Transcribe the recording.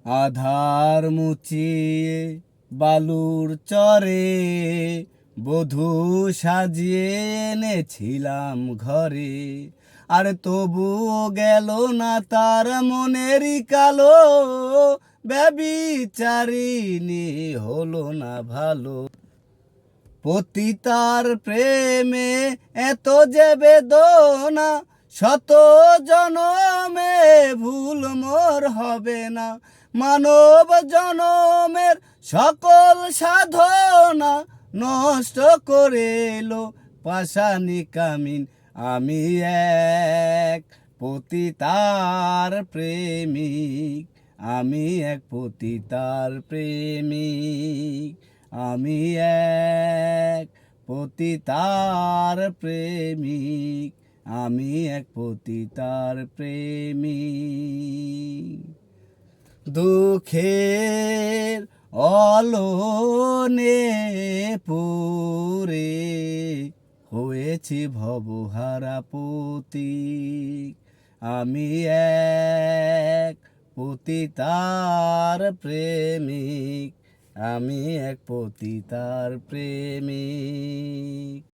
আধার মুচিয়ে বালুর চরে বধূ সাজিয়ে এনেছিলাম ঘরে। আর তবুও গেল না তার মনেরই কালো, ব্যভিচারিণী হলো না ভালো। পতিতার প্রেমে এত যে বেদনা, শত জনমে ভুল মোর হবে না। মানব জনমের সকল সাধনা নষ্ট করে এলো পাষাণী কামিন। আমি এক পতিতার প্রেমিক, আমি এক পতিতার প্রেমিক, আমি এক পতিতার প্রেমিক, আমি এক পতিতার প্রেমিক। দুঃখের অলনে পুরে হয়েছি ভবহারা পতিক। আমি এক পতিতার প্রেমিক, আমি এক পতিতার প্রেমিক।